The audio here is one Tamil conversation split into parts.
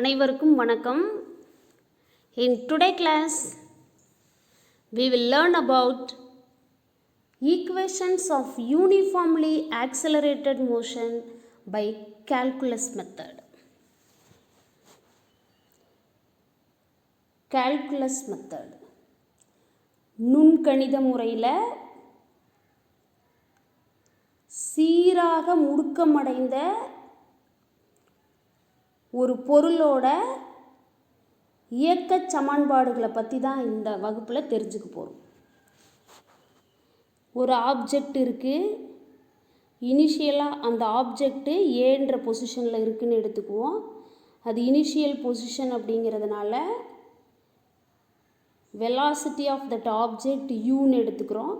அனைவருக்கும் வணக்கம். In today class we will learn about equations of uniformly accelerated motion by calculus method. Calculus method நுண்கணித முறையில் சீராக முடுக்கமடைந்த ஒரு பொருளோட இயக்க சமன்பாடுகளை பற்றி தான் இந்த வகுப்பில் தெரிஞ்சுக்க போகிறோம். ஒரு ஆப்ஜெக்ட் இருக்குது, இனிஷியலாக அந்த ஆப்ஜெக்ட்டு ஏன்ற பொசிஷனில் இருக்குதுன்னு எடுத்துக்குவோம். அது இனிஷியல் பொசிஷன் அப்படிங்கிறதுனால வெலாசிட்டி ஆஃப் தட் ஆப்ஜெக்ட் யூன்னு எடுத்துக்கிறோம்.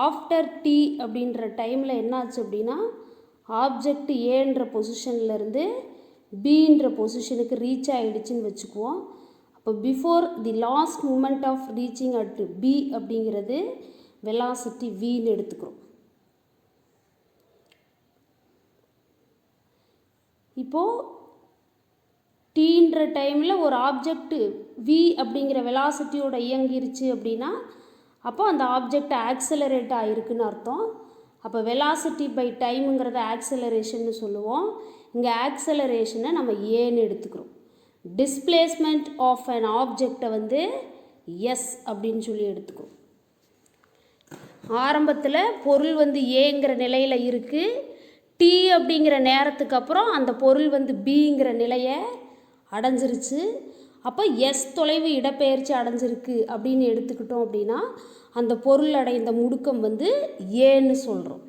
ஆஃப்டர் டி அப்படின்ற டைமில் என்னாச்சு அப்படின்னா ஆப்ஜெக்ட் ஏன்ற பொசிஷன்லேருந்து பின்ற பொசிஷனுக்கு ரீச் ஆகிடுச்சின்னு வச்சுக்குவோம். அப்போ before the last moment of reaching at B அப்படிங்கிறது வெலாசிட்டி வின்னு எடுத்துக்கிறோம். இப்போது டீன்ற டைமில் ஒரு ஆப்ஜெக்ட் வி அப்படிங்கிற வெலாசிட்டியோட இயங்கிருச்சு அப்படின்னா அப்போ அந்த ஆப்ஜெக்ட் ஆக்சலரேட் ஆகிருக்குன்னு அர்த்தம். அப்போ வெலாசிட்டி பை டைமுங்கிறத ஆக்சலரேஷன்னு சொல்லுவோம். இங்கே ஆக்சலரேஷனை நம்ம ஏன்னு எடுத்துக்கிறோம். டிஸ்பிளேஸ்மெண்ட் ஆஃப் அன் ஆப்ஜெக்டை வந்து எஸ் அப்படின்னு சொல்லி எடுத்துக்கிறோம். ஆரம்பத்தில் பொருள் வந்து ஏங்கிற நிலையில் இருக்குது. டி அப்படிங்கிற நேரத்துக்கு அப்புறம் அந்த பொருள் வந்து பிங்கிற நிலையை அடைஞ்சிருச்சு. அப்போ எஸ் தொலைவு இடப்பெயர்ச்சி அடைஞ்சிருக்கு அப்படின்னு எடுத்துக்கிட்டோம் அப்படின்னா அந்த பொருள் அடைந்த முடுக்கம் வந்து ஏன்னு சொல்கிறோம்.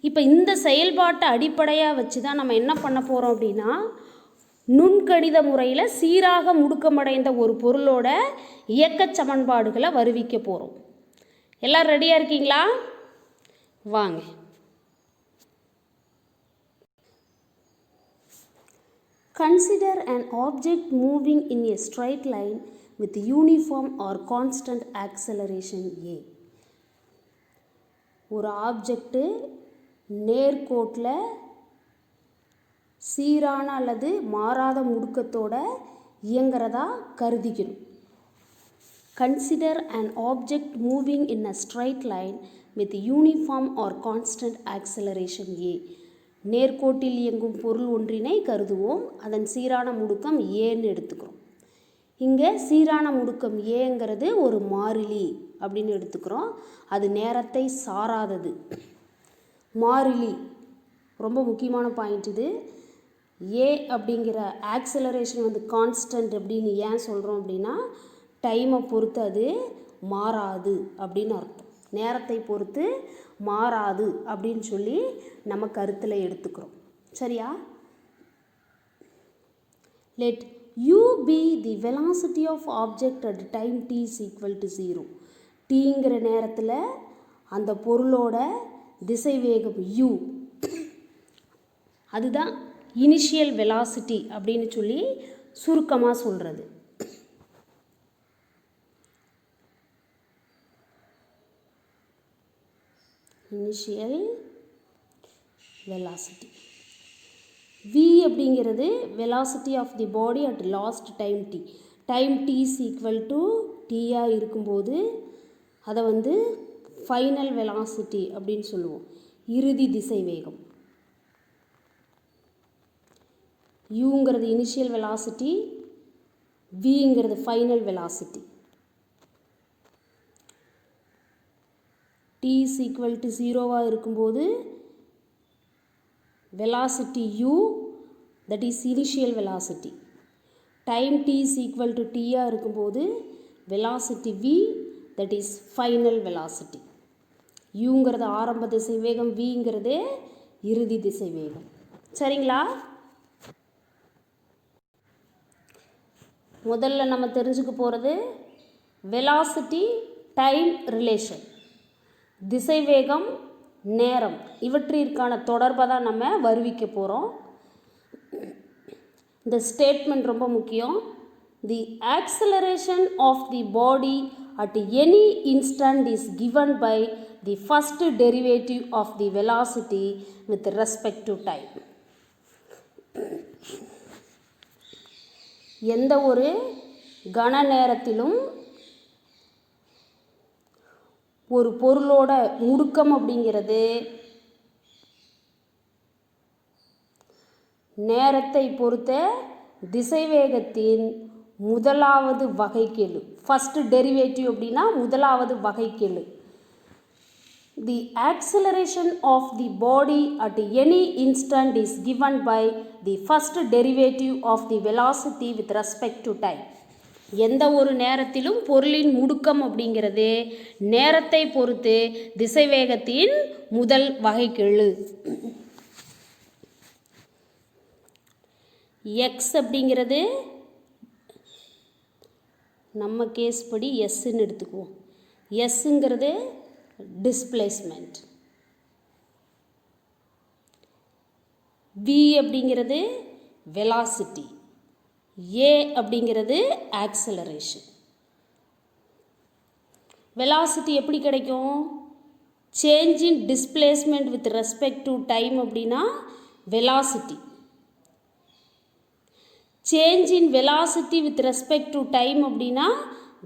இப்போ இந்த செயல்பாட்டை அடிப்படையாக வச்சு தான் நம்ம என்ன பண்ண போகிறோம் அப்படின்னா நுண்கணித முறையில் சீராக முடுக்கமடைந்த ஒரு பொருளோட இயக்க சமன்பாடுகளை வருவிக்க போகிறோம். எல்லோரும் ரெடியாக இருக்கீங்களா? வாங்க. Consider an object moving in a straight line with uniform or constant acceleration A. ஒரு ஆப்ஜெக்ட்டு நேர்கோட்டில் சீரான அல்லது மாறாத முடுக்கத்தோட இயங்கிறதா கருதிக்கணும். Consider an object moving in a straight line with uniform or constant acceleration A. நேர்கோட்டில் இயங்கும் பொருள் ஒன்றினை கருதுவோம். அதன் சீரான முடுக்கம் ஏன்னு எடுத்துக்கிறோம். இங்கே சீரான முடுக்கம் ஏங்கிறது ஒரு மாறிலி அப்படின்னு எடுத்துக்கிறோம். அது நேரத்தை சாராதது. மாறிலி ரொம்ப முக்கியமான பாயிண்ட் இது. ஏ அப்படிங்கிற ஆக்சலரேஷன் வந்து கான்ஸ்டன்ட் அப்படின்னு ஏன் சொல்கிறோம் அப்படின்னா டைமை பொறுத்து அது மாறாது அப்படின்னு அர்த்தம். நேரத்தை பொறுத்து மாறாது அப்படின்னு சொல்லி நம்ம கருத்தில் எடுத்துக்கிறோம். சரியா? Let u be the velocity of object at time t is equal to 0. tங்கிற நேரத்தில் அந்த பொருளோட திசைவேகம் u, அதுதான் இனிஷியல் வெலாசிட்டி அப்படின்னு சொல்லி சுருக்கமாக சொல்கிறது. இனிஷியல் வெலாசிட்டி v அப்படிங்கிறது velocity of the body at last time t. Time t is equal to டீயாக இருக்கும்போது அதை வந்து ஃபைனல் வெலாசிட்டி அப்படின்னு சொல்லுவோம். இறுதி திசை வேகம். யூங்கிறது இனிஷியல் வெலாசிட்டி, விங்கிறது final velocity. t is equal to 0 இருக்கும்போது velocity u, that is initial velocity. time t is equal to t இருக்கும்போது velocity v, that is final velocity. uங்கிறது ஆரம்ப திசை வேகம், vங்கிறது இறுதி திசை வேகம். சரிங்களா? முதல்ல நம்ம தெரிஞ்சுக்க போகிறது velocity time relation. திசைவேகம் நேரம் இவற்றிற்கான தொடர்பை தான் நம்ம வருவிக்க போகிறோம். இந்த ஸ்டேட்மெண்ட் ரொம்ப முக்கியம். The acceleration of the body at any instant is given by the first derivative of the velocity with respect to time. எந்த ஒரு கன நேரத்திலும் ஒரு பொருளோட முடுக்கம் அப்படிங்கிறது நேரத்தை பொறுத்த திசைவேகத்தின் முதலாவது வகைக்கெழு. ஃபஸ்ட்டு டெரிவேட்டிவ் அப்படின்னா முதலாவது வகைக்கெழு. The acceleration of the body at any instant is given by the first derivative of the velocity with respect to time. எந்த ஒரு நேரத்திலும் பொருளின் முடுக்கம் அப்படிங்கிறது நேரத்தை பொறுத்து திசைவேகத்தின் முதல் வகைக்கெழு. எக்ஸ் அப்படிங்கிறது நம்ம கேஸ் படி எஸ்ன்னு எடுத்துக்குவோம். எஸ்ஸுங்கிறது டிஸ்பிளேஸ்மெண்ட். வி அப்படிங்கிறது வெலாசிட்டி. ஏ அப்படிங்கிறது ஆக்சலரேஷன். வெலாசிட்டி எப்படி கிடைக்கும்? Change in displacement with respect to time அப்படின்னா velocity. Change in velocity with respect to time அப்படின்னா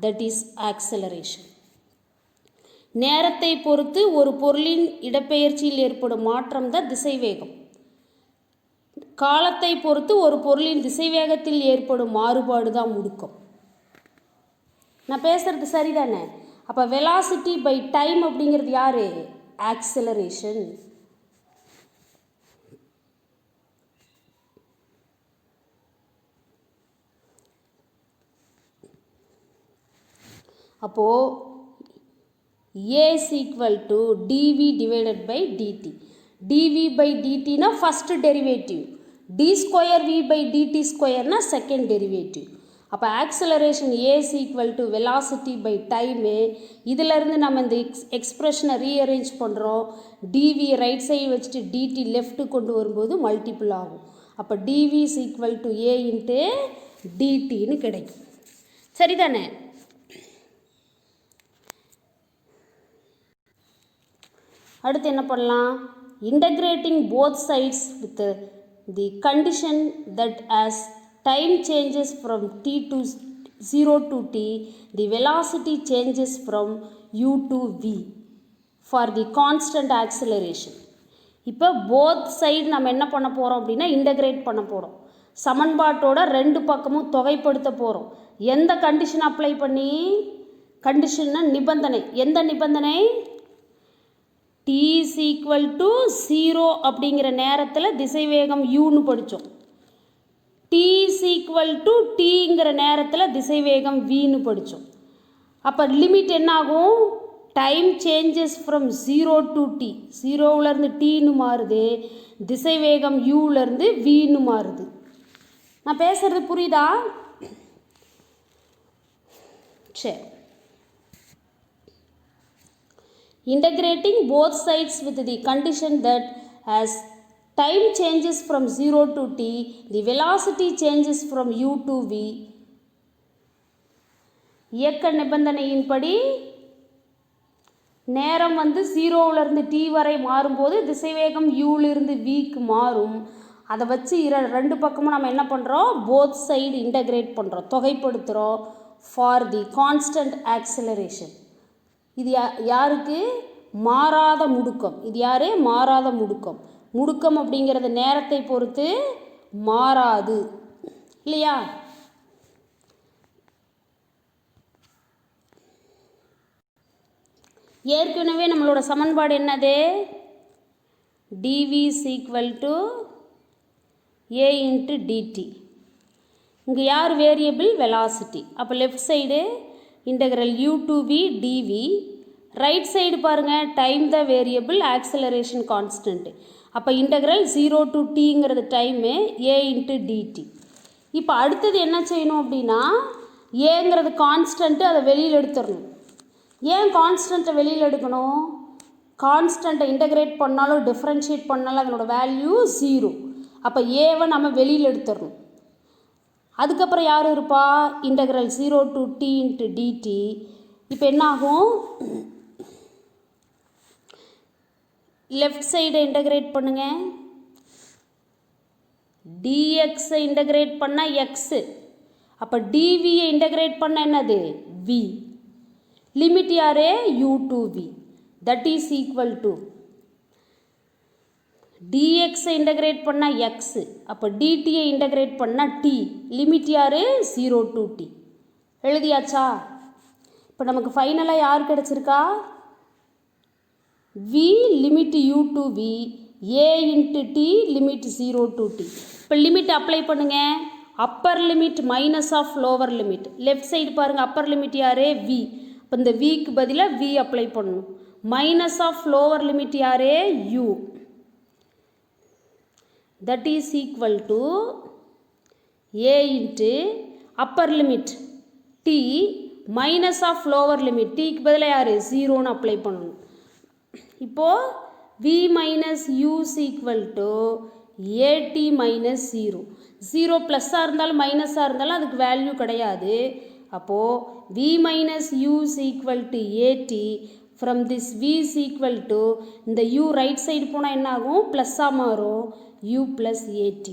தட் இஸ் ஆக்சலரேஷன். நேரத்தை பொறுத்து ஒரு பொருளின் இடப்பெயர்ச்சியில் ஏற்படும் மாற்றம் தான் திசைவேகம். காலத்தை பொறுத்து ஒரு பொருளின் திசைவேகத்தில் ஏற்படும் மாறுபாடு தான் முடுக்கம். நான் பேசுறது சரிதானே? அப்போ வெலாசிட்டி பை டைம் அப்படிங்கிறது யாரு? ஆக்சலரேஷன். அப்போது A is equal to dv divided by dt. dv by dt na first derivative. d square v by dt square na second derivative. அப்போ acceleration A is equal to velocity by time. இதிலிருந்து நம்ம இந்த எக்ஸ்பிரஷனை ரீஅரேஞ்ச் பண்ணுறோம். dv ரைட் சைடு வச்சுட்டு dt லெஃப்ட் கொண்டு வரும்போது மல்டிபிள் ஆகும். அப்போ dv is equal to A into dtன்னு கிடைக்கும். சரிதானே? அடுத்து என்ன பண்ணலாம்? integrating both sides with the condition that as time changes from t to 0 to t, the velocity changes from u to v for the constant acceleration. இப்போ both side நம்ம என்ன பண்ண போகிறோம் அப்படின்னா இன்டகிரேட் பண்ண போகிறோம். சமன்பாட்டோட ரெண்டு பக்கமும் தொகைப்படுத்த போகிறோம். எந்த கண்டிஷன் அப்ளை பண்ணி? கண்டிஷன்னா நிபந்தனை. எந்த நிபந்தனை? t is equal to 0 அப்படிங்கிற நேரத்தில் திசைவேகம் uன்னு படித்தோம். t is equal to tங்கிற நேரத்தில் திசைவேகம் vன்னு படித்தோம். அப்போ லிமிட் என்ன ஆகும்? Time changes from 0 to t. 0விலேருந்து tன்னு மாறுது. திசைவேகம் uலேருந்து vன்னு மாறுது. நான் பேசுகிறது புரியுதா? சரி. Integrating both sides with the condition that as time changes from 0 to t, the velocity changes from u to v. இயக்க நிபந்தனையின்படி நேரம் 0விலிருந்து t வரை மாறும்போது திசைவேகம் uலிருந்து vக்கு மாறும். அதை வச்சு ரெண்டு பக்கமும் நம்ம என்ன பண்ணுறோம்? போத் சைடு இன்டகிரேட் பண்ணுறோம், தொகைப்படுத்துகிறோம். For the constant acceleration. இது யாருக்கு? மாறாத முடுக்கம். இது யாரு? மாறாத முடுக்கம். முடுக்கம் அப்படிங்கிறது நேரத்தை பொறுத்து மாறாது இல்லையா? ஏற்கனவே நம்மளோட சமன்பாடு என்னது? dv is equal to a into dt. இங்கே யார் வேரியபிள்? வெலாசிட்டி. அப்போ left side integral u to v dv. Right side பாருங்கள், time the variable, acceleration constant. அப்போ இன்டகிரல் 0 to tங்கிறது டைமு, a into dt. இப்போ அடுத்தது என்ன செய்யணும் அப்படின்னா, ஏங்கிறது கான்ஸ்டன்ட்டு, அதை வெளியில் எடுத்துடணும். ஏன் கான்ஸ்டன்ட்டை வெளியில் எடுக்கணும்? கான்ஸ்டன்ட்டை இன்டகிரேட் பண்ணாலும் டிஃப்ரென்ஷியேட் பண்ணாலும் அதனோட வேல்யூ 0. அப்போ ஏவை நம்ம வெளியில் எடுத்துடணும். அதுக்கப்புறம் யார் இருப்பா? Integral 0 to t into dt. இப்போ என்ன ஆகும்? லெஃப்ட் சைடை இன்டகிரேட் பண்ணுங்க. dxஐ இன்டகிரேட் பண்ணால் எக்ஸு, அப்போ டிவியை இன்டகிரேட் பண்ண என்னது v. லிமிட் யாரு u to v. That is equal to dxஐ இன்டகிரேட் பண்ணால் x. அப்போ dtஐ இன்டகிரேட் பண்ணால் t. லிமிட் யாரு 0 to t. எழுதியாச்சா? இப்போ நமக்கு ஃபைனலாக யார் கிடச்சிருக்கா? v limit u to v a into t limit 0 to t. இப்போ லிமிட் அப்ளை பண்ணுங்க. Upper limit minus of lower limit. Left side பாருங்கள், அப்பர் லிமிட் யாரு v. இப்போ இந்த விக்கு பதிலாக v அப்ளை பண்ணணும். மைனஸ் ஆஃப் லோவர் லிமிட் யாரு u. That is equal to a into upper limit t minus of lower limit. டீக்கு பதிலாக யார் 0ன்னு அப்ளை பண்ணணும். இப்போது v minus u is equal to at minus 0. 0 ப்ளஸ்ஸாக இருந்தாலும் மைனஸாக இருந்தாலும் அதுக்கு வேல்யூ கிடையாது. அப்போது v minus u is equal to at. From this v is equal to இந்த u ரைட் சைடு போனால் என்ன ஆகும்? ப்ளஸ்ஸாக மாறும். u plus at.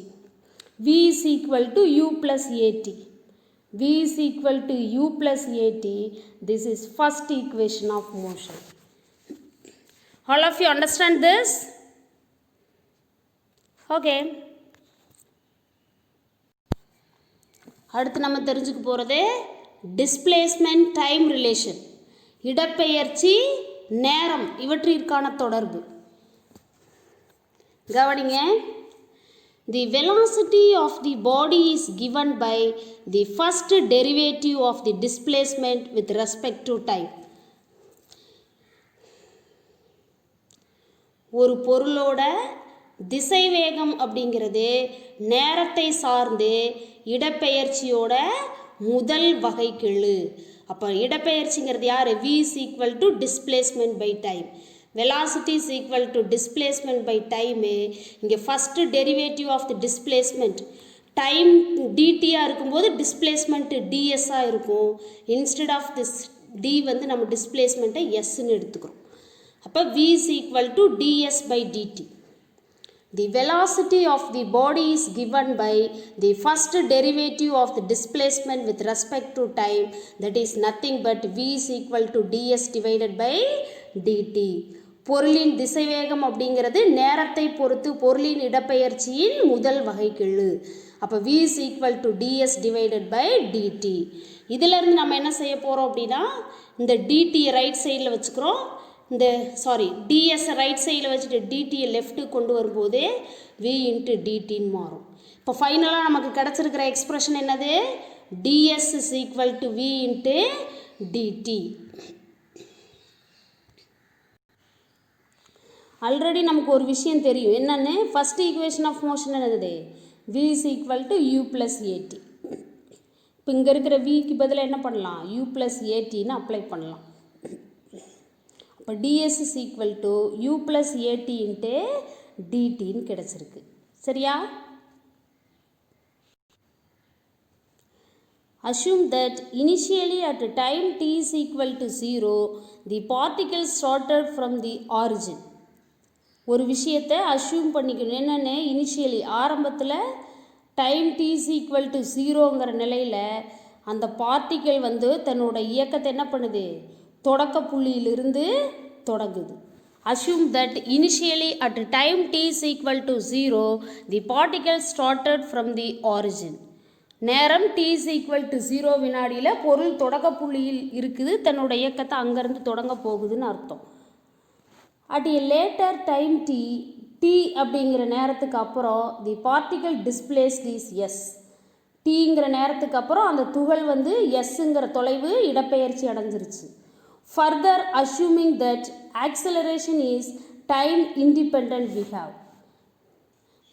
v is equal to u plus at. v is equal to u plus at. This is first equation of motion. All of you understand this? Okay. அடுத்து நம்ம தெரிஞ்சுக்க போகிறது displacement time relation. இடப்பெயர்ச்சி நேரம் இவற்றிற்கான தொடர்பு. கவனிங்க. The velocity of the body is given by the first derivative of the displacement with respect to time. ஒரு பொருளோட திசைவேகம் அப்படிங்கிறது நேரத்தை சார்ந்து இடப்பெயர்ச்சியோட முதல் வகைக்கெழு. அப்போ இடப்பெயர்ச்சிங்கிறது யார்? v is equal to displacement by time. velocity is equal to displacement by time. இங்கே first derivative of the displacement time dt இருக்கும்போது displacement ds இருக்கும். instead of this d வந்து நம்ம displacementஐ sன்னு எடுத்துக்கிறோம். அப்போ v is equal to ds by dt. The velocity of the body is given by the first derivative of the displacement with respect to time, that is nothing but v is equal to ds divided by dt. பொருளின் திசைவேகம் அப்படிங்கிறது நேரத்தை பொறுத்து பொருளின் இடப்பெயர்ச்சியின் முதல் வகைக்கெழு. அப்போ v is equal to ds divided by dt. இதிலிருந்து நம்ம என்ன செய்ய போகிறோம் அப்படின்னா, இந்த dt ரைட் சைடில் வச்சுக்கிறோம். இந்த ds ரைட் சைடில் வச்சுட்டு dtயை லெஃப்ட்டு கொண்டு வரும்போது v இன்ட்டு dtன்னு மாறும். இப்போ ஃபைனலாக நமக்கு கிடச்சிருக்கிற எக்ஸ்பிரஷன் என்னது? ds is equal to v into dt. Already நமக்கு ஒரு விஷயம் தெரியும். என்னென்னு? ஃபஸ்ட் ஈக்குவேஷன் ஆஃப் மோஷன் என்னது? v is equal to u plus at. இப்போ இங்கே இருக்கிற vக்கு பதிலாக என்ன பண்ணலாம்? u plus atன்னு அப்ளை பண்ணலாம். இப்போ ds is equal to u plus at into dtன்னு கிடச்சிருக்கு. சரியா? Assume that initially at time t is equal to 0, the particles started from the origin. ஒரு விஷயத்தை அஷ்யூம் பண்ணிக்கணும். என்னென்னு? இனிஷியலி ஆரம்பத்தில் time t is equal to 0ங்கிற நிலையில் அந்த பார்ட்டிக்கல் வந்து தன்னோட இயக்கத்தை என்ன பண்ணுது? தொடக்க புள்ளியிலிருந்து தொடங்குது. Assume that initially at time t is equal to 0, the particles started from the origin. நேரம் t is equal to 0 வினாடியில் பொருள் தொடக்க புள்ளியில் இருக்குது, தன்னோட இயக்கத்தை அங்கேருந்து தொடங்க போகுதுன்னு அர்த்தம். At a later time t அப்படிங்கிற நேரத்துக்கு அப்புறம் the particle displaced is s. tங்கிற நேரத்துக்கு அப்புறம் அந்த துகள் வந்து sங்கிற தொலைவு இடப்பெயர்ச்சி அடைஞ்சிருச்சு. Further assuming that acceleration is time independent we have.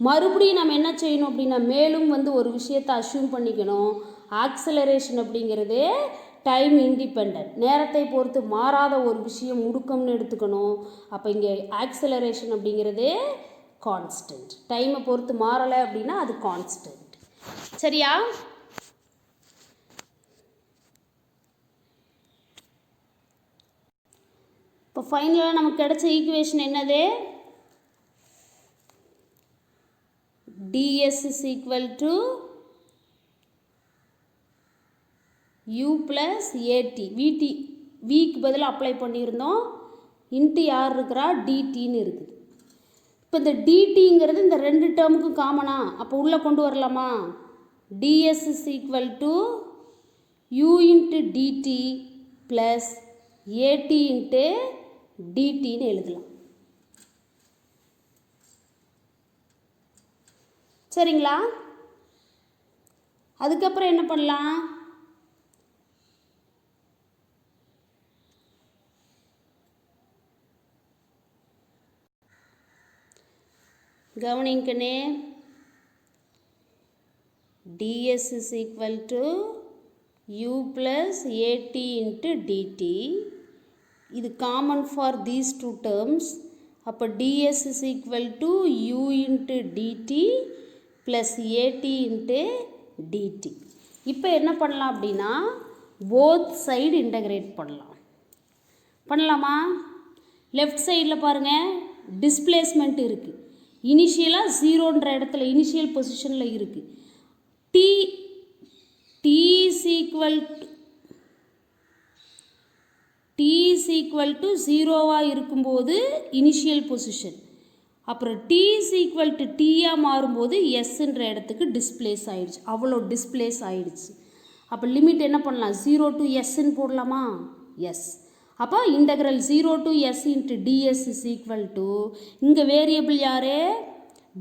மறுபடியும் நம்ம என்ன செய்யணும் அப்படின்னா, மேலும் வந்து ஒரு விஷயத்தை அஷ்யூம் பண்ணிக்கணும். ஆக்சலரேஷன் அப்படிங்கிறது டைம் இண்டிபெண்ட், நேரத்தை பொறுத்து மாறாத ஒரு விஷயம் முடுக்கம்னு எடுத்துக்கணும். அப்போ இங்கே ஆக்சலரேஷன் அப்படிங்கிறது கான்ஸ்டன்ட். டைமை பொறுத்து மாறலை அப்படின்னா அது கான்ஸ்டன்ட். சரியா? இப்போ ஃபைனலாக நமக்கு கிடைச்ச ஈக்குவேஷன் என்னது? ds is equal to u plus a t விடி விக்கு பதில் அப்ளை பண்ணியிருந்தோம் இன்ட்டு யார் இருக்கிறா டிடின்னு இருக்குது. இப்போ இந்த டிடிங்கிறது இந்த ரெண்டு டேர்முக்கும் காமனா, அப்போ உள்ளே கொண்டு வரலாமா? ds is equal to u into dt plus at into dtன்னு எழுதலாம். சரிங்களா? அதுக்கப்புறம் என்ன பண்ணலாம்? கவனிங்கனே, ds is equal to u plus at into dt. இது common for these two terms. அப்போ ds is equal to u into dt plus at into dt. இப்போ என்ன பண்ணலாம் அப்படின்னா both side integrate பண்ணலாமா? லெஃப்ட் சைடில் பாருங்கள் டிஸ்பிளேஸ்மெண்ட் இருக்குது. இனிஷியலாக ஜீரோன்ற இடத்துல இனிஷியல் பொசிஷனில் இருக்குது. t is equal to 0வாக இருக்கும்போது இனிஷியல் பொசிஷன். அப்புறம் t is equal to tயாக மாறும்போது எஸ்ன்ற இடத்துக்கு டிஸ்பிளேஸ் ஆகிடுச்சு. அவ்வளோ டிஸ்பிளேஸ் ஆகிடுச்சு. அப்போ லிமிட் என்ன பண்ணலாம்? 0 to sன்னு போடலாமா? எஸ். அப்போ integral 0 to s into ds is equal to இங்கே வேரியபிள் யார்?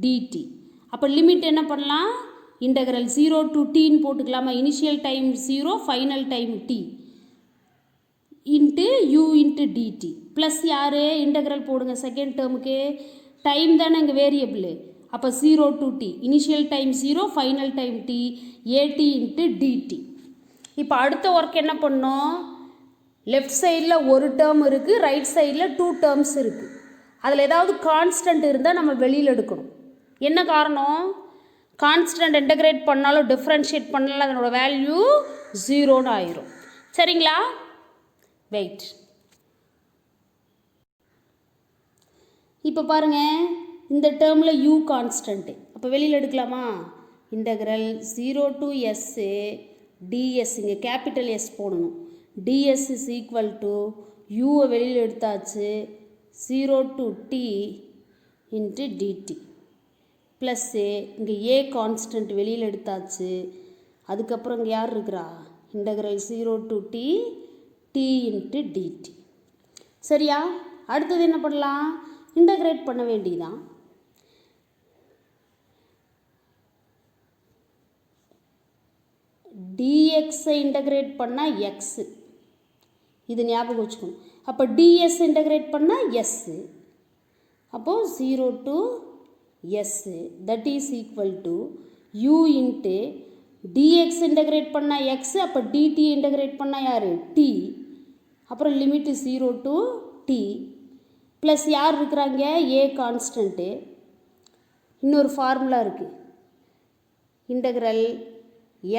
dt. அப்போ லிமிட் என்ன பண்ணலாம்? இன்டெக்ரல் 0 to tன்னு போட்டுக்கலாமா? Initial time 0 final time t into u into dt plus யார்? இன்டெக்ரல் போடுங்க செகண்ட் டேர்முக்கு. டைம் தானே இங்கே வேரியபிள். அப்போ 0 to t initial time 0 final time t at into dt. இப்போ அடுத்த ஒர்க் என்ன பண்ணோம்? லெஃப்ட் சைடில் ஒரு டேர்ம் இருக்குது, ரைட் சைடில் 2 டேர்ம்ஸ் இருக்குது. அதில் ஏதாவது கான்ஸ்டன்ட் இருந்தால் நம்ம வெளியில் எடுக்கணும். என்ன காரணம்? கான்ஸ்டன்ட் இன்டகிரேட் பண்ணாலும் டிஃப்ரென்ஷியேட் பண்ணாலும் அதனோட வேல்யூ 0ன்னு ஆயிரும். சரிங்களா? வெயிட். இப்போ பாருங்கள், இந்த டேர்மில் u கான்ஸ்டன்ட்டு. அப்போ வெளியில் எடுக்கலாமா? இன்டகிரல் 0 to s ds, இங்கே கேபிட்டல் எஸ் போடணும். ds is equal to u வெளியில் எடுத்தாச்சு 0 to t into dt plus இங்கே a கான்ஸ்டன்ட் வெளியில் எடுத்தாச்சு. அதுக்கப்புறம் இங்கே யார் இருக்கிறா? Integral 0 to t t into dt. சரியா? அடுத்தது என்ன பண்ணலாம்? இன்டகிரேட் பண்ண வேண்டியதான். dxஐ இன்டகிரேட் பண்ணால் x, இது ஞாபகம் வச்சுக்கணும். அப்போ ds இன்டகிரேட் பண்ணால் s. அப்போது 0 to s that is equal to u into dx integrate பண்ணால் x. அப்போ dt இன்டகிரேட் பண்ணால் யார்? t. அப்புறம் லிமிட்டு 0 to t ப்ளஸ் யார் இருக்கிறாங்க? a constant. இன்னொரு ஃபார்முலா இருக்குது. இன்டகிரல்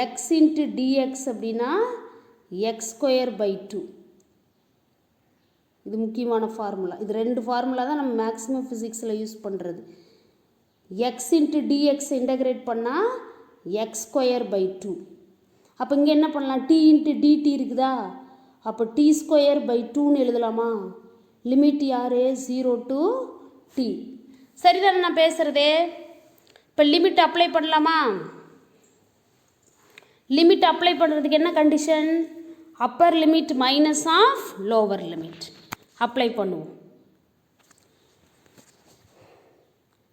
x இன்ட்டு dx அப்படின்னா x ஸ்கொயர் பை 2. இது முக்கியமான ஃபார்முலா. இது ரெண்டு ஃபார்முலா தான் நம்ம மேக்ஸிமம் ஃபிசிக்ஸில் யூஸ் பண்ணுறது. எக்ஸ் இன்ட்டு டிஎக்ஸ் இன்டகிரேட் பண்ணால் எக்ஸ் ஸ்கொயர் பை 2. அப்போ இங்கே என்ன பண்ணலாம்? டி இன்ட்டு டிடி இருக்குதா? அப்போ டி ஸ்கொயர் பை 2ன்னு எழுதலாமா? லிமிட் யார்? 0 to t. சரிதானே நான் பேசுகிறதே? இப்போ லிமிட் அப்ளை பண்ணலாமா? லிமிட் அப்ளை பண்ணுறதுக்கு என்ன கண்டிஷன்? Upper limit minus of lower limit apply பண்ணுவோம்.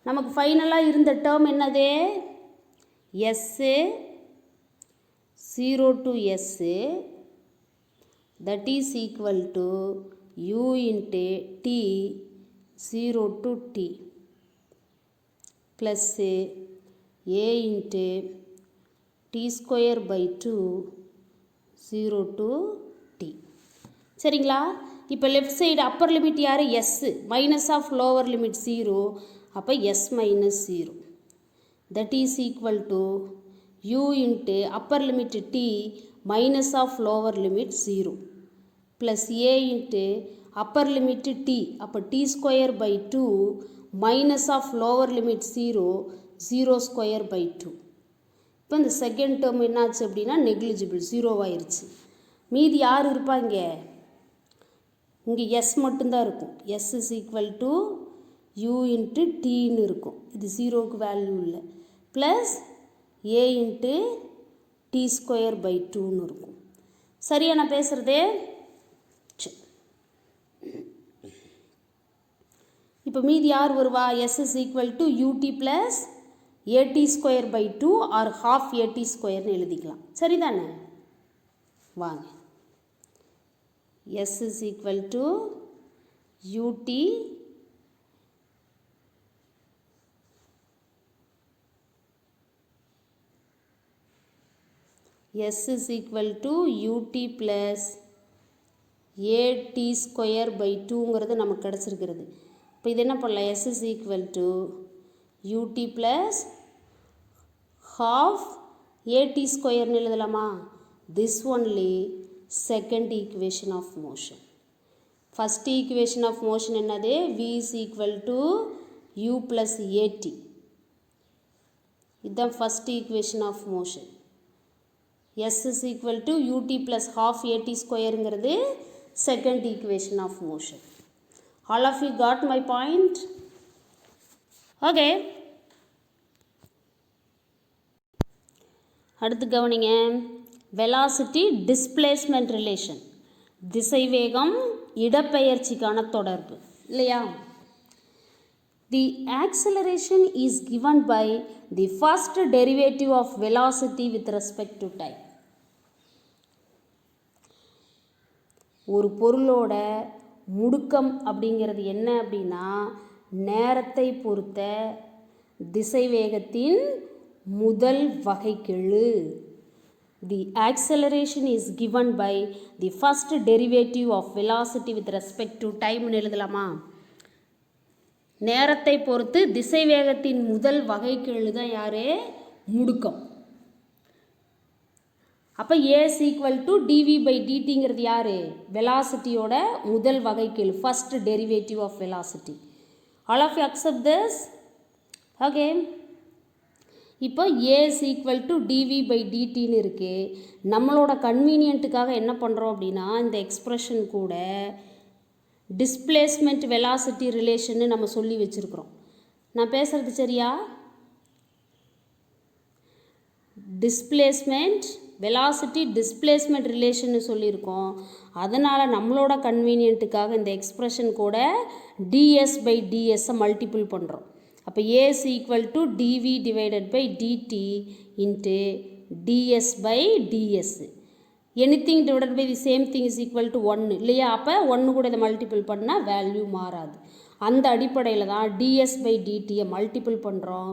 நமக்கு ஃபைனலாக இருந்த டேர்ம் என்னது? S 0 to s that is equal to u into t 0 to t plus a into t square by 2 0 to t. சரிங்களா? இப்போ லெஃப்ட் சைடு அப்பர் லிமிட் யார்? S minus of lower limit 0. அப்போ S minus 0 that is equal to u into upper limit t minus of lower limit 0 plus a into upper limit t. அப்போ t square by 2 minus of lower limit 0 0 square by 2. இப்போ இந்த செகண்ட் டேர்ம் என்னாச்சு அப்படின்னா நெக்லிஜிபிள், 0 ஆயிடுச்சு. மீதி யார் இருப்பாங்க? இங்கே எஸ் மட்டும்தான் இருக்கும். S is equal to u into டீன்னு இருக்கும். இது ஜீரோவுக்கு வேல்யூ இல்லை. Plus a into t square by டூன்னு இருக்கும். சரியா நான் பேசுகிறதே? இப்போ மீதி யார் வருவா? S is equal to யூடி plus a t square by two or half a t ஸ்கொயர்னு எழுதிக்கலாம். சரிதானே? வாங்க, s is equal to u t s is equal to யூடி plus a t square by டூங்கிறது நமக்கு கிடச்சிருக்கிறது. இப்போ இது என்ன பண்ணலாம்? S is equal to யூடி plus half a t ஸ்கொயர்னு எழுதலாமா? This only second equation of motion. First equation of motion என்னது? V is equal to u plus a t. இதுதான் first equation of motion. S is equal to யூடி plus half a t ஸ்கொயருங்கிறது second equation of motion. All of you got my point? Okay. அடுத்து கவனிங்க. velocity displacement relation. திசைவேகம் இடப்பெயர்ச்சிக்கான தொடர்பு இல்லையா? The acceleration is given by the first derivative of velocity with respect to time. ஒரு பொருளோட முடுக்கம் அப்படிங்கிறது என்ன அப்படின்னா நேரத்தை பொறுத்த திசைவேகத்தின் முதல் வகைக்கெழு. The acceleration is given by the first derivative of velocity with respect to டைம்னு எழுதலாமா? நேரத்தை பொறுத்து திசைவேகத்தின் முதல் வகைக்கெழு தான் யாரு? முடுக்கம். அப்போ a is equal to TV by டிடிங்கிறது யார்? வெலாசிட்டியோட முதல் வகைக்கெழு, first derivative of velocity. All of you accept this? Okay. இப்போ a is equal to TV by டிடின்னு இருக்குது. நம்மளோட கன்வீனியன்ட்டுக்காக என்ன பண்ணுறோம் அப்படின்னா இந்த எக்ஸ்ப்ரெஷன் கூட டிஸ்பிளேஸ்மெண்ட் வெலாசிட்டி ரிலேஷன்னு நம்ம சொல்லி வச்சுருக்குறோம். நான் பேசுகிறது சரியா? டிஸ்பிளேஸ்மெண்ட் வெலாசிட்டி டிஸ்பிளேஸ்மெண்ட் ரிலேஷன்னு சொல்லியிருக்கோம். அதனால் நம்மளோட கன்வீனியன்ட்டுக்காக இந்த எக்ஸ்ப்ரெஷன் கூட டிஎஸ் பை டிஎஸ்ஸை மல்டிபிள் பண்ணுறோம். அப்போ a is equal to d v divided by d t into DS by d s. Anything divided by the same thing is equal to 1 இல்லையா? அப்போ 1 கூட இதை மல்டிபிள் பண்ணால் வேல்யூ மாறாது. அந்த அடிப்படையில் தான் டிஎஸ் பை டிடியை மல்டிபிள் பண்ணுறோம்.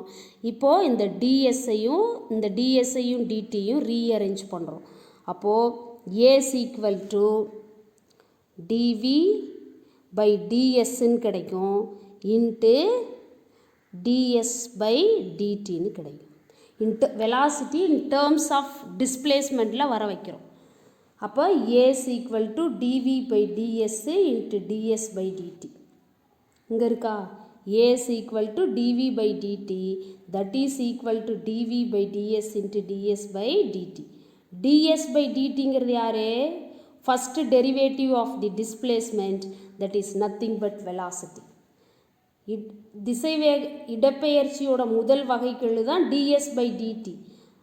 இப்போது இந்த டிஎஸ்ஸையும் டிடியும் ரீஅரேஞ்ச் பண்ணுறோம். அப்போது a is equal to TV by டிஎஸ்ன்னு கிடைக்கும் இன்ட்டு டிஎஸ் பை டிடின்னு கிடைக்கும். வெலாசிட்டி இன் டேர்ம்ஸ் ஆஃப் டிஸ்பிளேஸ்மெண்ட்டில் வர வைக்கிறோம். அப்போ a is equal to TV by ds into DS by dt. இங்கே இருக்கா? A is equal to TV by dt, that is equal to TV by ds into DS by dt. Ds by டிடிங்கிறது யார்? First derivative of the displacement, that is nothing but velocity. திசைவேக இடப்பெயர்ச்சியோட முதல் வகைக்கெழு தான் டிஎஸ் பை டிடி.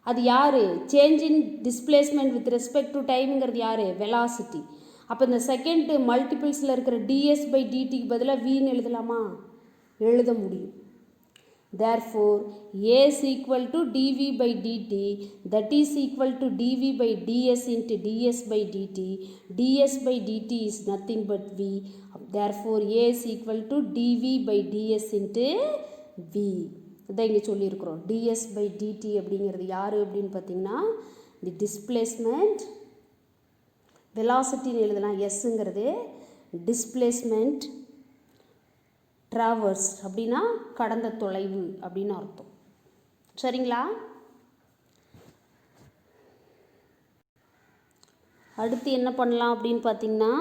அது யார்? Change in displacement with respect to டைம்ங்கிறது யார்? வெலாசிட்டி. அப்போ இந்த செகண்ட் மல்டிபிள்ஸில் இருக்கிற டிஎஸ் பை டிடிக்கு பதிலாக வின்னு எழுதலாமா? எழுத முடியும். Therefore a is equal to TV by dt, that is equal to TV by ds into DS by dt. Ds by dt is nothing but v. Therefore a is equal to TV by ds into v. இதான் இங்கே சொல்லியிருக்கிறோம். டிஎஸ் பை டிடி அப்படிங்கிறது யார் அப்படின்னு பார்த்தீங்கன்னா தி டிஸ்பிளேஸ்மெண்ட். வெலாசிட்டின்னு எழுதலாம். எஸ்ஸுங்கிறது டிஸ்பிளேஸ்மெண்ட், ட்ராவர்ஸ் அப்படின்னா கடந்த தொலைவு அப்படின்னு அர்த்தம். சரிங்களா? அடுத்து என்ன பண்ணலாம் அப்படின்னு பார்த்தீங்கன்னா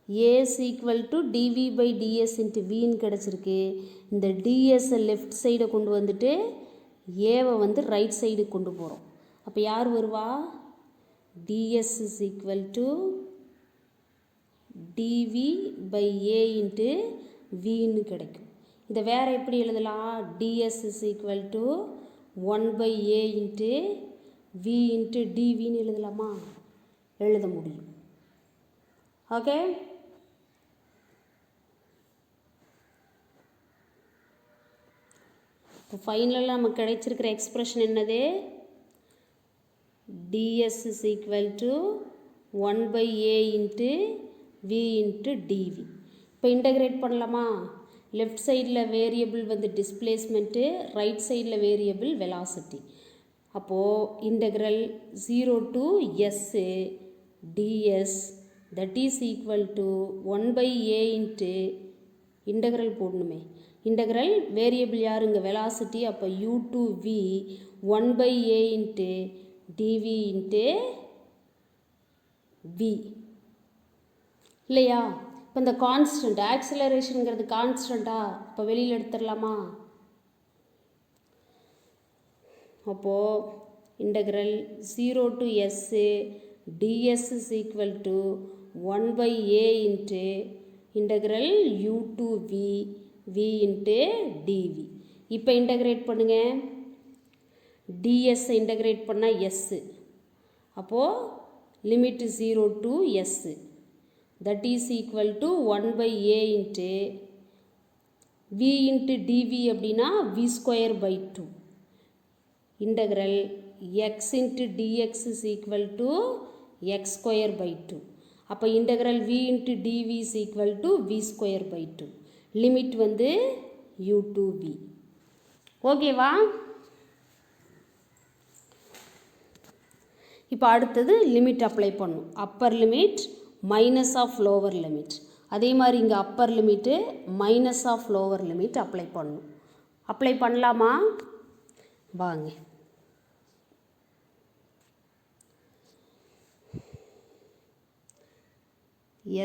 a is equal to TV by ds into வின்னு கிடச்சிருக்கு. இந்த டிஎஸ்ஸை லெஃப்ட் சைடை கொண்டு வந்துட்டு ஏவை வந்து ரைட் சைடு கொண்டு போகிறோம். அப்போ யார் வருவா? ds is equal to dv by a into v ன்னு கிடைக்கும். இதை வேற எப்படி எழுதலாம்? ds is equal to 1 by a into v into dv ன்னு எழுதலாமா? எழுத முடியும். ஓகே, இப்போ ஃபைனலாக நமக்கு கிடைச்சிருக்கிற எக்ஸ்பிரஷன் என்னது? ds is equal to 1 by a into v into dv. இப்போ இன்டகிரேட் பண்ணலாமா? லெஃப்ட் சைடில் வேரியபிள் வந்து டிஸ்பிளேஸ்மெண்ட்டு, ரைட் சைடில் வேரியபிள் வெலாசிட்டி. அப்போது integral 0 to s ds that is equal to 1 by a into integral போடணுமே, இன்டகிரல் வேரியபிள் யாருங்க? வெலாசிட்டி. அப்போ u to v 1 by a into dv into v இல்லையா? இப்போ இந்த கான்ஸ்டன்ட் ஆக்சிலரேஷனுங்கிறது கான்ஸ்டண்ட்டா? இப்போ வெளியில் எடுத்துடலாமா? அப்போது integral 0 to s ds is equal to 1 by a into integral u to v v into dv. இப்போ இன்டகிரேட் பண்ணுங்க. ds இன்டகிரேட் பண்ணால் s, அப்போது limit 0 to s that is equal to 1 by a into v into dv அப்படின்னா v square by 2. Integral x into dx is equal to x square by 2. அப்போ integral v into dv is equal to v square by 2. Limit வந்து u to v. ஓகேவா? இப்போ அடுத்தது லிமிட் அப்ளை பண்ணும். Upper limit minus of lower limit. அதே மாதிரி இங்கே upper limit minus of lower limit apply பண்ணணும். அப்ளை பண்ணலாமா? வாங்க.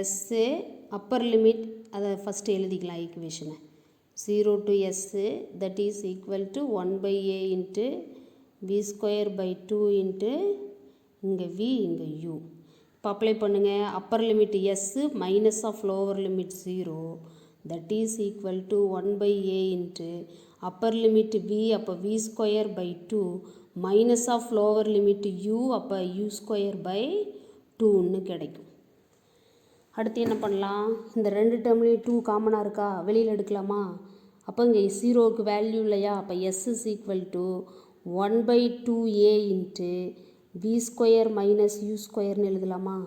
எஸ் அப்பர் லிமிட் அதை ஃபஸ்ட்டு எழுதிக்கலாம் ஈக்குவேஷனை. 0 to s that is equal to 1 by a into v square by 2 into இங்கே v இங்கே u. இப்போ அப்ளை பண்ணுங்கள். Upper limit s minus of lower limit 0 that is equal to 1 by a into upper limit v அப்போ v square by 2 minus of lower limit u அப்போ u ஸ்கொயர் by 2ன்னு கிடைக்கும். அடுத்து என்ன பண்ணலாம்? இந்த ரெண்டு டேர்ம்லேயும் 2 காமனாக இருக்கா? வெளியில் எடுக்கலாமா? அப்போ இங்கே 0க்கு வேல்யூ இல்லையா? அப்போ s is equal to 1 by 2a into v square minus u ஸ்கொயர்னு எழுதலாமா?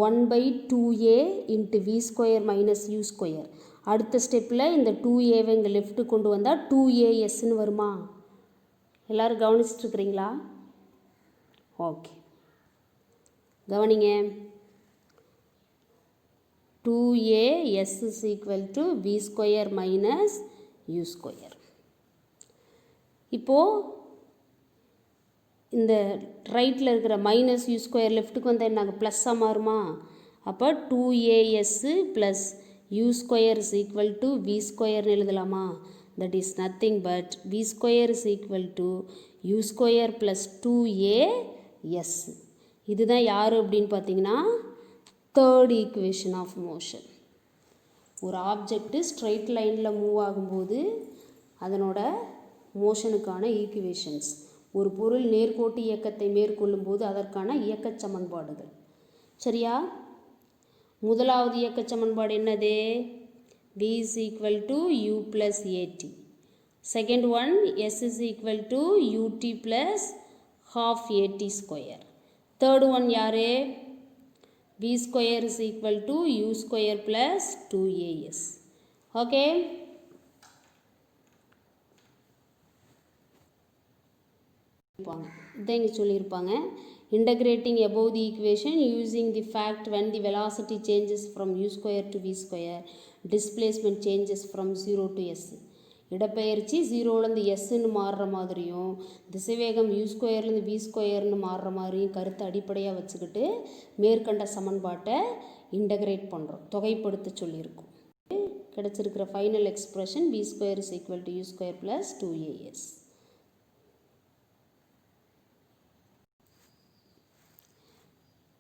1 by 2a into v square minus u square. அடுத்த ஸ்டெப்பில் இந்த 2aவை இங்கே லெஃப்ட்டு கொண்டு வந்தால் 2asன்னு வருமா? எல்லோரும் கவனிச்சிட்ருக்குறீங்களா? ஓகே, கவனிங்க. 2as is equal to v square minus u square. இப்போது இந்த ரைட்டில் இருக்கிற மைனஸ் u ஸ்கொயர் லெஃப்ட்டுக்கு வந்தால் என்ன ப்ளஸ்ஸாக மாறுமா? அப்போ 2as plus u square is equal to v ஸ்கொயர்னு எழுதலாமா? That is nothing but v square is equal to u square plus 2as. இதுதான் யார் அப்படின்னு பார்த்தீங்கன்னா தேர்ட் ஈக்குவேஷன் ஆஃப் மோஷன். ஒரு ஆப்ஜெக்ட்டு ஸ்ட்ரைட் லைனில் மூவ் ஆகும்போது அதனோட மோஷனுக்கான ஈக்குவேஷன்ஸ். ஒரு பொருள் நேர்கோட்டு இயக்கத்தை மேற்கொள்ளும் போது அதற்கான இயக்கச் சமன்பாடுகள். சரியா? முதலாவது இயக்கச் சமன்பாடு என்னது? v is equal to u plus at. Second one s is equal to ut plus half at square. Third one யாரு? v square is equal to u square plus 2as. Okay, இதான் இங்கே சொல்லியிருப்பாங்க. integrating above the equation using the fact when the velocity changes from u square to v square, displacement changes from 0 to s. இடப்பெயர்ச்சி 0லேருந்து எஸ்ன்னு மாறுற மாதிரியும் திசைவேகம் u ஸ்கொயர்லேருந்து v ஸ்கொயர்னு மாறுற மாதிரியும் கருத்தை அடிப்படையாக வச்சுக்கிட்டு மேற்கண்ட சமன்பாட்டை இன்டகிரேட் பண்ணுறோம், தொகைப்படுத்த சொல்லியிருக்கோம். கிடச்சிருக்கிற final expression v square is equal to u square + 2as.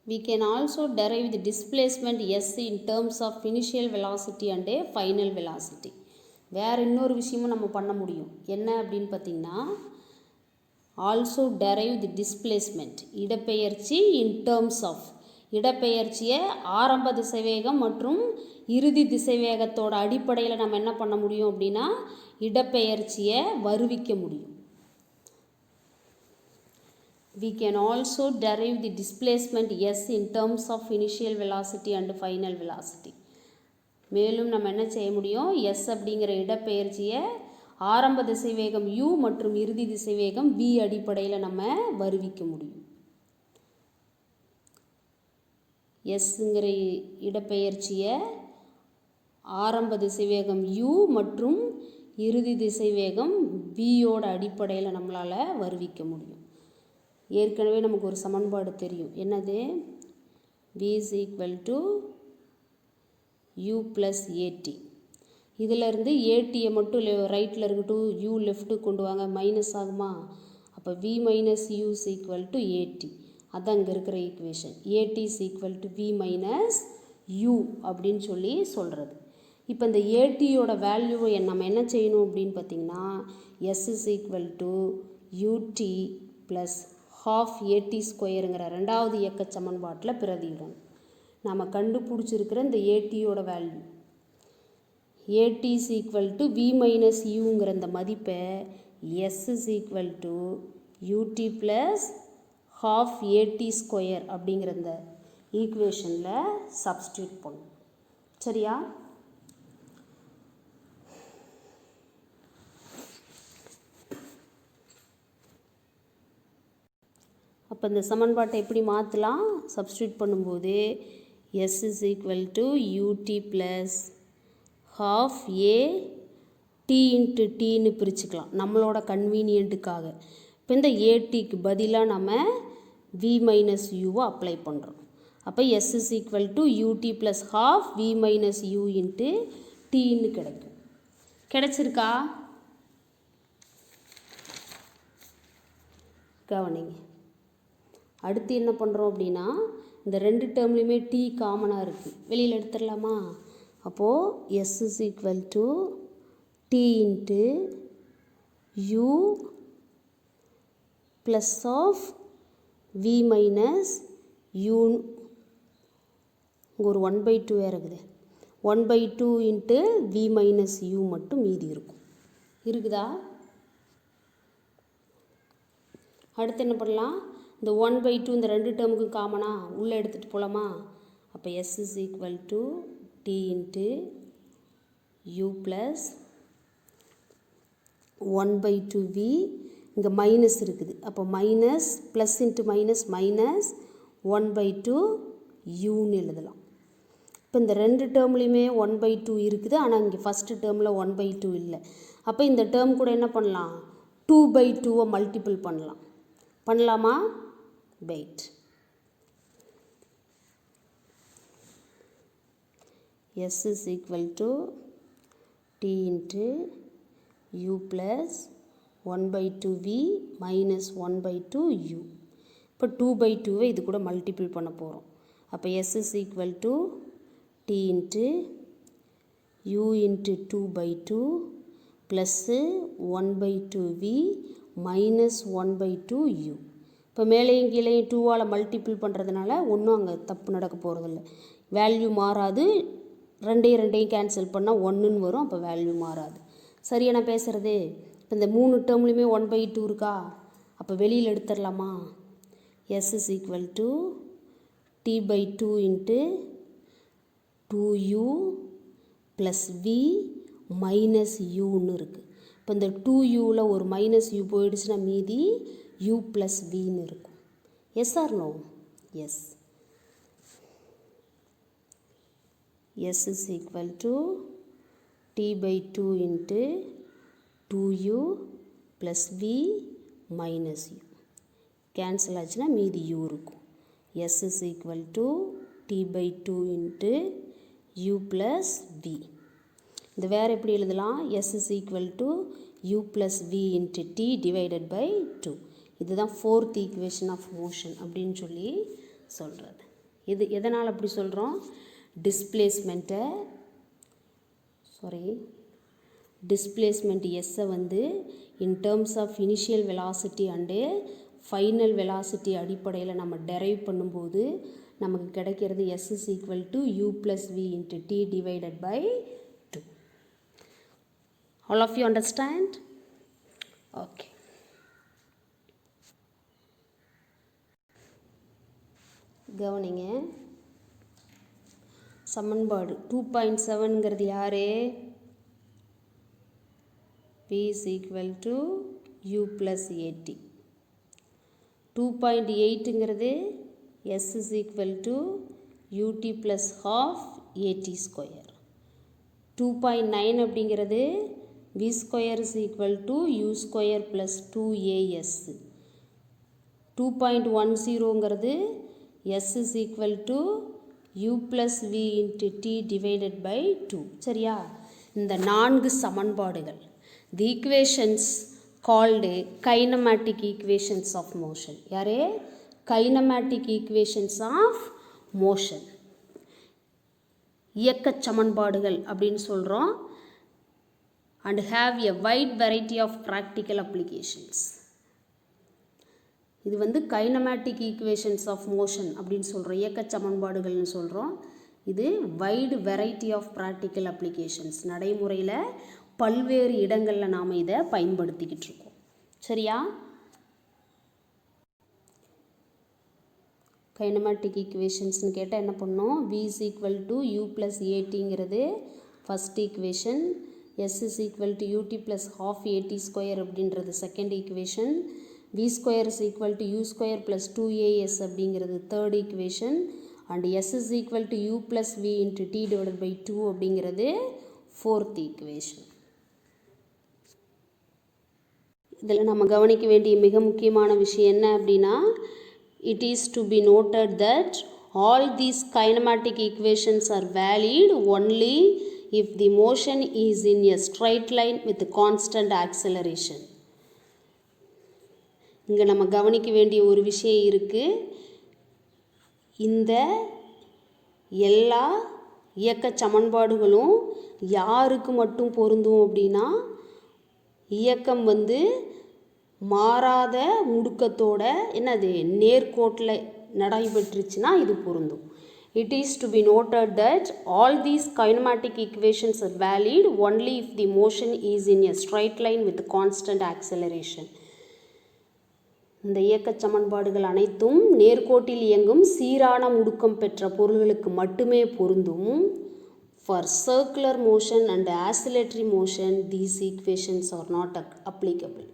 We can also derive the displacement s in terms of initial velocity and final velocity. வேறு இன்னொரு விஷயமும் நம்ம பண்ண முடியும். என்ன அப்படின்னு பார்த்தீங்கன்னா, ஆல்சோ டெரைவ் தி டிஸ்பிளேஸ்மெண்ட், இடப்பெயர்ச்சி இன் டேர்ம்ஸ் ஆஃப், இடப்பெயர்ச்சியை ஆரம்ப திசைவேகம் மற்றும் இறுதி திசைவேகத்தோட அடிப்படையில் நம்ம என்ன பண்ண முடியும் அப்படின்னா, இடப்பெயர்ச்சியை வருவிக்க முடியும். We can also derive the displacement s in terms of initial velocity and final velocity. மேலும் நம்ம என்ன செய்ய முடியும், s அப்படிங்கிற இடப்பெயர்ச்சியை ஆரம்ப திசைவேகம் u மற்றும் இறுதி திசைவேகம் v அடிப்படையில் நம்ம வருவிக்க முடியும். sங்கிற இடப்பெயர்ச்சியை ஆரம்ப திசைவேகம் u மற்றும் இறுதி திசைவேகம் vயோட அடிப்படையில் நம்மளால் வருவிக்க முடியும். ஏற்கனவே நமக்கு ஒரு சமன்பாடு தெரியும். என்னது? v is equal to u plus at. இதிலிருந்து ஏடியை மட்டும் ரைட்டில் இருக்கட்டும், u லெஃப்ட்டு கொண்டு வாங்க, மைனஸ் ஆகுமா? அப்போ v minus u is equal to at. அதான் இங்கே இருக்கிற equation. at is equal to v minus u அப்படின்னு சொல்லி சொல்கிறது. இப்போ இந்த ஏடியோட வேல்யூவை நம்ம என்ன செய்யணும் அப்படின்னு பார்த்திங்கன்னா, s is equal to ut plus half at ஸ்கொயருங்கிற ரெண்டாவது இயக்க சமன்பாட்டில் பிரதியிடணும். நாம் கண்டுபிடிச்சிருக்கிற இந்த ஏடியோட value at is equal to v minus யூங்கிற இந்த மதிப்பை s is equal to யூடி plus half at square அப்படிங்கிற இந்த ஈக்குவேஷனில் சப்ஸ்டியூட் பண்ணும். சரியா? அப்போ இந்த சமன்பாட்டை எப்படி மாற்றலாம்? சப்ஸ்டியூட் பண்ணும்போது s is equal to யூடி plus half a t into டீன்னு பிரிச்சுக்கலாம் நம்மளோட கன்வீனியண்ட்டுக்காக. இப்போ இந்த ஏடிக்கு பதிலாக நம்ம வி மைனஸ் யூவை அப்ளை பண்ணுறோம். அப்போ S is equal to யூடி plus half v minus u into டீன்னு கிடைக்கும். கிடைச்சிருக்கா? கவனிங்க. அடுத்து என்ன பண்ணுறோம் அப்படின்னா, இந்த ரெண்டு டேர்ம்லேயுமே டி காமனாக இருக்குது, வெளியில் எடுத்துடலாமா? அப்போது S is equal to t into u plus of v minus u. இங்கே ஒரு 1/2 இருக்குது. 1/2 இன்ட்டு வி மைனஸ் யூ மட்டும் மீதி இருக்கும். இருக்குதா? அடுத்து என்ன பண்ணலாம்? இந்த 1/2 இந்த ரெண்டு டேர்முக்கு காமனாக உள்ளே எடுத்துகிட்டு போகலாமா? அப்போ S is equal to t into u plus 1/2 v. இங்கே மைனஸ் இருக்குது, அப்போ minus plus into minus minus 1/2 யூன்னு எழுதலாம். இப்போ இந்த ரெண்டு டேர்ம்லேயுமே 1/2 இருக்குது, ஆனால் இங்கே ஃபஸ்ட்டு டேர்மில் 1/2 இல்லை. அப்போ இந்த டேர்ம் கூட என்ன பண்ணலாம்? 2/2 மல்டிபிள் பண்ணலாம். பண்ணலாமா? Wait. s is equal to t into u plus 1/2 v minus 1/2 u. இப்போ 2/2 இது கூட மல்டிபிள் பண்ண போகிறோம். அப்போ s is equal to t into u into 2/2 plus 1/2 v minus 1/2 u. இப்போ மேலேயும் கீழேயும் 2ஆல் மல்டிபிள் பண்ணுறதுனால ஒன்றும் அங்கே தப்பு நடக்க போகிறதில்ல. வேல்யூ மாறாது. ரெண்டையும் கேன்சல் பண்ணால் 1ன்னு வரும். அப்போ வேல்யூ மாறாது. சரியா நான் பேசுகிறது? இப்போ இந்த 3 டேர்ம்லேயுமே 1/2 இருக்கா? அப்போ வெளியில் எடுத்துடலாமா? S is equal to t/2 into 2u plus v minus யூன்னு இருக்குது. இப்போ இந்த 2uவில் ஒரு மைனஸ் யூ போயிடுச்சுன்னா மீதி u ப்ளஸ் வின்னு இருக்கும். Yes or no? Yes. s is equal to t/2 into 2u plus v minus u. Cancel ஆச்சுன்னா மீதி u இருக்கும். s is equal to t/2 into u plus v. இது வேறு எப்படி எழுதலாம்? s is equal to u plus v into t divided by 2. இதுதான் 4th equation of motion அப்படின்னு சொல்லி சொல்கிறது. எதனால் அப்படி சொல்கிறோம்? டிஸ்பிளேஸ்மெண்ட் எஸ்ஸை வந்து in terms of initial velocity and final velocity அடிப்படையில் நம்ம டெரைவ் பண்ணும்போது நமக்கு கிடைக்கிறது S is equal to u plus v into t divided by 2. All of you understand? Okay. கவனிங்க, சமன்பாடு 2.7ங்கிறது யார்? v is equal to u plus at. 2.8ங்கிறது s is equal to ut plus half at square. 2.9 அப்படிங்கிறது v square is equal to u square plus 2as. 2.10ங்கிறது s is equal to u plus v into t divided by 2. சரியா? இந்த 4 சமன்பாடுகள் the equations called kinematic equations of motion. யாரே? kinematic equations of motion. இயக்கச் சமன்பாடுகள் அப்படின்னு சொல்கிறோம். and have a wide variety of practical applications. இது வந்து கைனமேட்டிக் ஈக்குவேஷன்ஸ் ஆஃப் மோஷன் அப்படின்னு சொல்கிறோம், இயக்கச் சமன்பாடுகள்னு சொல்கிறோம். இது wide variety of practical applications, நடைமுறையில் பல்வேறு இடங்களில் நாம் இதை பயன்படுத்திக்கிட்டு இருக்கோம். சரியா? கைனமேட்டிக் ஈக்குவேஷன்ஸ்னு கேட்டால் என்ன பண்ணோம்? v is equal to u plus atங்கிறது first equation, s is equal to ut plus half at square அப்படின்றது second equation, v square is equal to u square plus 2as அப்படிங்கிறது third equation, and s is equal to u plus v into t divided by 2 அப்படிங்கிறது ஃபோர்த் ஈக்குவேஷன். இதில் நம்ம கவனிக்க வேண்டிய மிக முக்கியமான விஷயம் என்ன அப்படின்னா, it is to be noted that all these kinematic equations are valid only if the motion is in a straight line with constant acceleration. இங்கே நம்ம கவனிக்க வேண்டிய ஒரு விஷயம் இருக்குது. இந்த எல்லா இயக்க சமன்பாடுகளும் யாருக்கு மட்டும் பொருந்தும் அப்படின்னா, இயக்கம் வந்து மாறாத முடுக்கத்தோட என்னது நேர்கோட்டில் நடைபெற்றுச்சுன்னா இது பொருந்தும். It is to be noted that all these kinematic equations are valid only if the motion is in a straight line with constant acceleration. இந்த இயக்க சமன்பாடுகள் அனைத்தும் நேர்கோட்டில் இயங்கும் சீரான முடுக்கம் பெற்ற பொருள்களுக்கு மட்டுமே பொருந்தும். For circular motion and oscillatory motion, these equations are not applicable.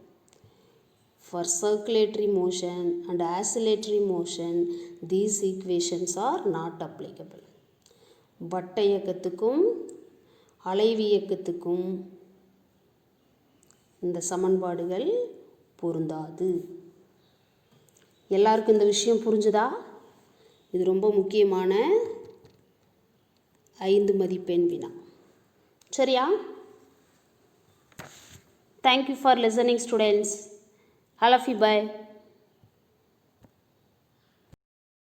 For circulatory motion and oscillatory motion, these equations are not applicable. வட்ட இயக்கத்துக்கும் அலைவு இயக்கத்துக்கும் இந்த சமன்பாடுகள் பொருந்தாது. எல்லாருக்கும் இந்த விஷயம் புரிஞ்சுதா? இது ரொம்ப முக்கியமான 5 மதிப்பெண் வினா. சரியா? Thank you for listening, students. All of you, bye.